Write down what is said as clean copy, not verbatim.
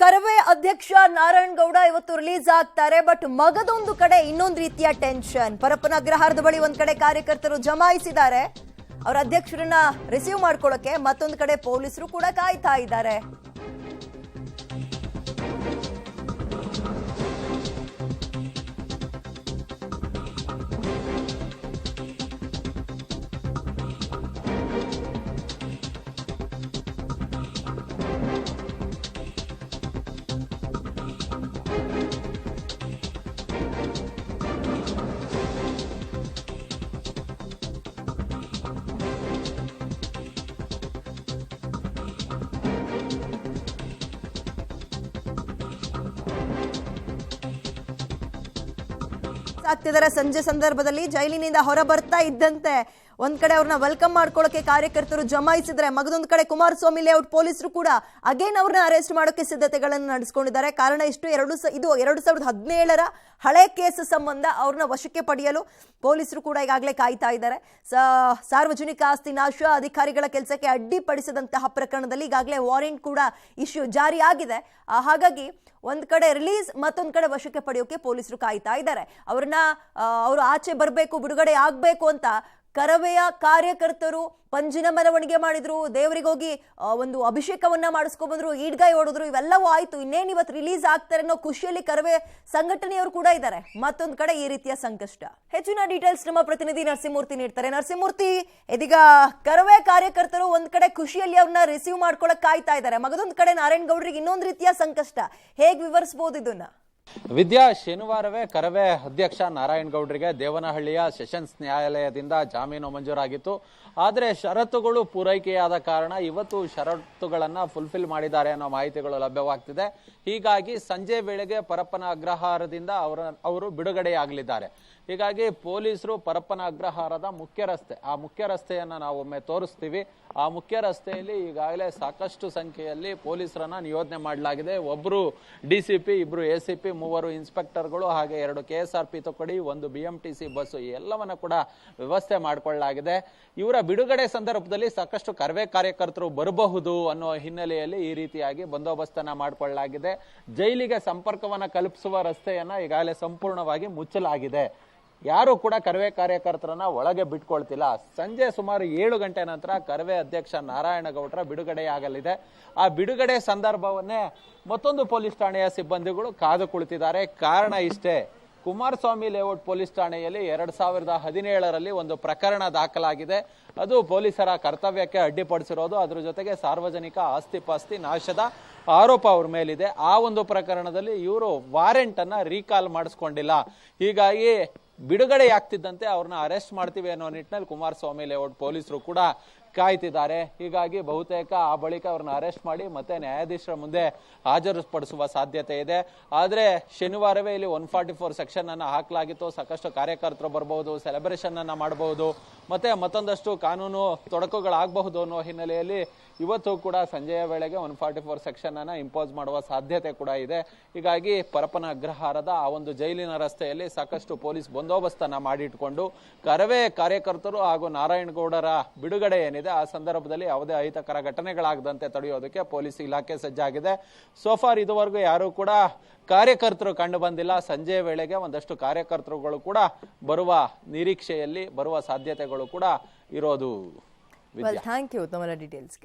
ಕರವೇ ಅಧ್ಯಕ್ಷ ನಾರಾಯಣಗೌಡ ಇವತ್ತು ರಿಲೀಸ್ ಆಗ್ತಾರೆ. ಬಟ್ ಮಗದೊಂದು ಕಡೆ ಇನ್ನೊಂದು ರೀತಿಯ ಟೆನ್ಷನ್. ಪರಪ್ಪನ ಅಗ್ರಹಾರದ ಬಳಿ ಒಂದ್ ಕಡೆ ಕಾರ್ಯಕರ್ತರು ಜಮಾಯಿಸಿದ್ದಾರೆ ಅವರ ಅಧ್ಯಕ್ಷರನ್ನ ರಿಸೀವ್ ಮಾಡ್ಕೊಳ್ಳೋಕೆ, ಮತ್ತೊಂದು ಕಡೆ ಪೊಲೀಸರು ಕೂಡ ಕಾಯ್ತಾ ಇದ್ದಾರೆ. ಆಗ್ತಿದ್ದಾರೆ. ಸಂಜೆ ಸಂದರ್ಭದಲ್ಲಿ ಜೈಲಿನಿಂದ ಹೊರ ಬರ್ತಾ ಇದ್ದಂತೆ ಒಂದ್ ಕಡೆ ಅವ್ರನ್ನ ವೆಲ್ಕಮ್ ಮಾಡ್ಕೊಳ್ಳೋಕೆ ಕಾರ್ಯಕರ್ತರು ಜಮಾಯಿಸಿದ್ರೆ, ಮಗದೊಂದು ಕಡೆ ಕುಮಾರಸ್ವಾಮಿ ಲೇಔಟ್ ಪೊಲೀಸರು ಕೂಡ ಅಗೇನ್ ಅವ್ರನ್ನ ಅರೆಸ್ಟ್ ಮಾಡೋಕೆ ಸಿದ್ಧತೆಗಳನ್ನು ನಡೆಸಿಕೊಂಡಿದ್ದಾರೆ. ಕಾರಣ ಇಷ್ಟು, ಇದು 2017ರ ಹಳೆ ಕೇಸ್ ಸಂಬಂಧ ಅವ್ರನ್ನ ವಶಕ್ಕೆ ಪಡೆಯಲು ಪೊಲೀಸರು ಕೂಡ ಈಗಾಗಲೇ ಕಾಯ್ತಾ ಇದ್ದಾರೆ. ಸಾರ್ವಜನಿಕ ಆಸ್ತಿ ನಾಶ, ಅಧಿಕಾರಿಗಳ ಕೆಲಸಕ್ಕೆ ಅಡ್ಡಿಪಡಿಸಿದಂತಹ ಪ್ರಕರಣದಲ್ಲಿ ಈಗಾಗಲೇ ವಾರೆಂಟ್ ಕೂಡ ಜಾರಿ ಆಗಿದೆ. ಹಾಗಾಗಿ ಒಂದ್ ಕಡೆ ರಿಲೀಸ್, ಮತ್ತೊಂದ್ ಕಡೆ ವಶಕ್ಕೆ ಪಡೆಯೋಕೆ ಪೊಲೀಸರು ಕಾಯ್ತಾ ಇದ್ದಾರೆ. ಅವರು ಆಚೆ ಬರಬೇಕು, ಬಿಡುಗಡೆ ಆಗ್ಬೇಕು ಅಂತ ಕರವೆಯ ಕಾರ್ಯಕರ್ತರು ಪಂಜಿನ ಮೆರವಣಿಗೆ ಮಾಡಿದ್ರು, ದೇವರಿಗೆ ಹೋಗಿ ಒಂದು ಅಭಿಷೇಕವನ್ನ ಮಾಡಿಸ್ಕೊಂಡ್ ಬಂದ್ರು, ಈಡ್ಗಾಯಿ ಹೊಡೆದ್ರು. ಇವೆಲ್ಲವೂ ಆಯ್ತು. ಇನ್ನೇನು ಇವತ್ತು ರಿಲೀಸ್ ಆಗ್ತಾರೆ ಅನ್ನೋ ಖುಷಿಯಲ್ಲಿ ಕರವೇ ಸಂಘಟನೆಯವರು ಕೂಡ ಇದ್ದಾರೆ. ಮತ್ತೊಂದು ಕಡೆ ಈ ರೀತಿಯ ಸಂಕಷ್ಟ. ಹೆಚ್ಚಿನ ಡೀಟೇಲ್ಸ್ ನಮ್ಮ ಪ್ರತಿನಿಧಿ ನರಸಿಂಹಮೂರ್ತಿ ನೀಡ್ತಾರೆ. ನರಸಿಂಹಮೂರ್ತಿ, ಇದೀಗ ಕರವೇ ಕಾರ್ಯಕರ್ತರು ಒಂದ್ ಕಡೆ ಖುಷಿಯಲ್ಲಿ ಅವ್ರನ್ನ ರಿಸೀವ್ ಮಾಡ್ಕೊಳಕ್ ಕಾಯ್ತಾ ಇದ್ದಾರೆ, ಮಗದೊಂದು ಕಡೆ ನಾರಾಯಣಗೌಡರಿಗೆ ಇನ್ನೊಂದು ರೀತಿಯ ಸಂಕಷ್ಟ. ಹೇಗ್ ವಿವರಿಸಬಹುದು ಇದನ್ನ? ವಿದ್ಯಾ, ಶನಿವಾರವೇ ಕರವೇ ಅಧ್ಯಕ್ಷ ನಾರಾಯಣಗೌಡರಿಗೆ ದೇವನಹಳ್ಳಿಯ ಸೆಷನ್ಸ್ ನ್ಯಾಯಾಲಯದಿಂದ ಜಾಮೀನು ಮಂಜೂರಾಗಿತ್ತು. ಆದರೆ ಷರತ್ತುಗಳು ಪೂರೈಕೆಯಾದ ಕಾರಣ ಇವತ್ತು ಷರತ್ತುಗಳನ್ನ ಫುಲ್ಫಿಲ್ ಮಾಡಿದ್ದಾರೆ ಅನ್ನೋ ಮಾಹಿತಿಗಳು ಲಭ್ಯವಾಗ್ತಿದೆ. ಹೀಗಾಗಿ ಸಂಜೆ ವೇಳೆಗೆ ಪರಪ್ಪನ ಅಗ್ರಹಾರದಿಂದ ಅವರು ಬಿಡುಗಡೆಯಾಗಲಿದ್ದಾರೆ. ಹೀಗಾಗಿ ಪೊಲೀಸರು ಪರಪ್ಪನ ಅಗ್ರಹಾರದ ಮುಖ್ಯ ರಸ್ತೆಯನ್ನ ನಾವು ಒಮ್ಮೆ ತೋರಿಸ್ತೀವಿ. ಆ ಮುಖ್ಯ ರಸ್ತೆಯಲ್ಲಿ ಈಗಾಗಲೇ ಸಾಕಷ್ಟು ಸಂಖ್ಯೆಯಲ್ಲಿ ಪೊಲೀಸರನ್ನ ನಿಯೋಜನೆ ಮಾಡಲಾಗಿದೆ. ಒಬ್ರು ಡಿಸಿಪಿ, ಇಬ್ರು ಎಸಿಪಿ, 3 ಇನ್ಸ್ಪೆಕ್ಟರ್ಗಳು, ಹಾಗೆ 2 KSRP ತುಕಡಿ, 1 BMTC ಬಸ್, ಎಲ್ಲವನ್ನ ಕೂಡ ವ್ಯವಸ್ಥೆ ಮಾಡಿಕೊಳ್ಳಲಾಗಿದೆ. ಇವರ ಬಿಡುಗಡೆ ಸಂದರ್ಭದಲ್ಲಿ ಸಾಕಷ್ಟು ಕರವೇ ಕಾರ್ಯಕರ್ತರು ಬರಬಹುದು ಅನ್ನೋ ಹಿನ್ನೆಲೆಯಲ್ಲಿ ಈ ರೀತಿಯಾಗಿ ಬಂದೋಬಸ್ತನ್ನ ಮಾಡಿಕೊಳ್ಳಲಾಗಿದೆ. ಜೈಲಿಗೆ ಸಂಪರ್ಕವನ್ನ ಕಲ್ಪಿಸುವ ರಸ್ತೆಯನ್ನ ಈಗಾಗಲೇ ಸಂಪೂರ್ಣವಾಗಿ ಮುಚ್ಚಲಾಗಿದೆ. ಯಾರು ಕೂಡ ಕರವೇ ಕಾರ್ಯಕರ್ತರನ್ನ ಒಳಗೆ ಬಿಟ್ಕೊಳ್ತಿಲ್ಲ. ಸಂಜೆ ಸುಮಾರು 7 ಗಂಟೆ ನಂತರ ಕರವೇ ಅಧ್ಯಕ್ಷ ನಾರಾಯಣಗೌಡರ ಬಿಡುಗಡೆಯಾಗಲಿದೆ. ಆ ಬಿಡುಗಡೆ ಸಂದರ್ಭವನ್ನೇ ಮತ್ತೊಂದು ಪೊಲೀಸ್ ಠಾಣೆಯ ಸಿಬ್ಬಂದಿಗಳು ಕಾದು ಕುಳಿತಿದ್ದಾರೆ. ಕಾರಣ ಇಷ್ಟೇ, ಕುಮಾರಸ್ವಾಮಿ ಲೇಔಟ್ ಪೊಲೀಸ್ ಠಾಣೆಯಲ್ಲಿ 2017ರಲ್ಲಿ ಒಂದು ಪ್ರಕರಣ ದಾಖಲಾಗಿದೆ. ಅದು ಪೊಲೀಸರ ಕರ್ತವ್ಯಕ್ಕೆ ಅಡ್ಡಿಪಡಿಸಿರೋದು, ಅದರ ಜೊತೆಗೆ ಸಾರ್ವಜನಿಕ ಆಸ್ತಿ ನಾಶದ ಆರೋಪ ಅವ್ರ ಮೇಲಿದೆ. ಆ ಒಂದು ಪ್ರಕರಣದಲ್ಲಿ ಇವರು ವಾರೆಂಟ್ ಅನ್ನ ರೀಕಾಲ್ ಮಾಡಿಸ್ಕೊಂಡಿಲ್ಲ. ಹೀಗಾಗಿ ಬಿಡುಗಡೆಯಾಗ್ತಿದ್ದಂತೆ ಅವ್ರನ್ನ ಅರೆಸ್ಟ್ ಮಾಡ್ತೀವಿ ಅನ್ನೋ ನಿಟ್ಟಿನಲ್ಲಿ ಕುಮಾರಸ್ವಾಮಿ ಲೇಔಟ್ ಪೊಲೀಸರು ಕೂಡ ಕಾಯ್ತಿದ್ದಾರೆ. ಹೀಗಾಗಿ ಬಹುತೇಕ ಆ ಬಳಿಕ ಅವ್ರನ್ನ ಅರೆಸ್ಟ್ ಮಾಡಿ ಮತ್ತೆ ನ್ಯಾಯಾಧೀಶರ ಮುಂದೆ ಹಾಜರುಪಡಿಸುವ ಸಾಧ್ಯತೆ ಇದೆ. ಆದ್ರೆ ಶನಿವಾರವೇ ಇಲ್ಲಿ 144 ಸೆಕ್ಷನ್ ಅನ್ನ ಹಾಕಲಾಗಿತ್ತು. ಸಾಕಷ್ಟು ಕಾರ್ಯಕರ್ತರು ಬರಬಹುದು, ಸೆಲೆಬ್ರೇಷನ್ ಅನ್ನ ಮಾಡಬಹುದು, ಮತ್ತೆ ಮತ್ತೊಂದಷ್ಟು ಕಾನೂನು ತೊಡಕುಗಳಾಗಬಹುದು ಅನ್ನೋ ಹಿನ್ನೆಲೆಯಲ್ಲಿ ಇವತ್ತು ಕೂಡ ಸಂಜೆಯ ವೇಳೆಗೆ 144 ಸೆಕ್ಷನ್ ಅನ್ನ ಇಂಪೋಸ್ ಮಾಡುವ ಸಾಧ್ಯತೆ ಕೂಡ ಇದೆ. ಹೀಗಾಗಿ ಪರಪ್ಪನ ಅಗ್ರಹಾರದ ಆ ಒಂದು ಜೈಲಿನ ರಸ್ತೆಯಲ್ಲಿ ಸಾಕಷ್ಟು ಪೊಲೀಸ್ ಬಂದೋಬಸ್ತನ್ನ ಮಾಡಿಟ್ಕೊಂಡು ಕರವೇ ಕಾರ್ಯಕರ್ತರು ಹಾಗೂ ನಾರಾಯಣಗೌಡರ ಬಿಡುಗಡೆ ಏನಿದೆ ಆ ಸಂದರ್ಭದಲ್ಲಿ ಯಾವುದೇ ಅಹಿತಕರ ಘಟನೆಗಳಾಗದಂತೆ ತಡೆಯೋದಕ್ಕೆ ಪೊಲೀಸ್ ಇಲಾಖೆ ಸಜ್ಜಾಗಿದೆ. ಸೋಫಾರ್ ಇದುವರೆಗೂ ಯಾರು ಕೂಡ ಕಾರ್ಯಕರ್ತರು ಕಂಡು ಬಂದಿಲ್ಲ. ಸಂಜೆ ವೇಳೆಗೆ ಒಂದಷ್ಟು ಕಾರ್ಯಕರ್ತರುಗಳು ಕೂಡ ಬರುವ ನಿರೀಕ್ಷೆಯಲ್ಲಿ, ಬರುವ ಸಾಧ್ಯತೆಗಳು ಕೂಡ ಇರೋದು. ಥ್ಯಾಂಕ್ ಯು ತಮ್ಮ ಡೀಟೇಲ್ಸ್ಗೆ.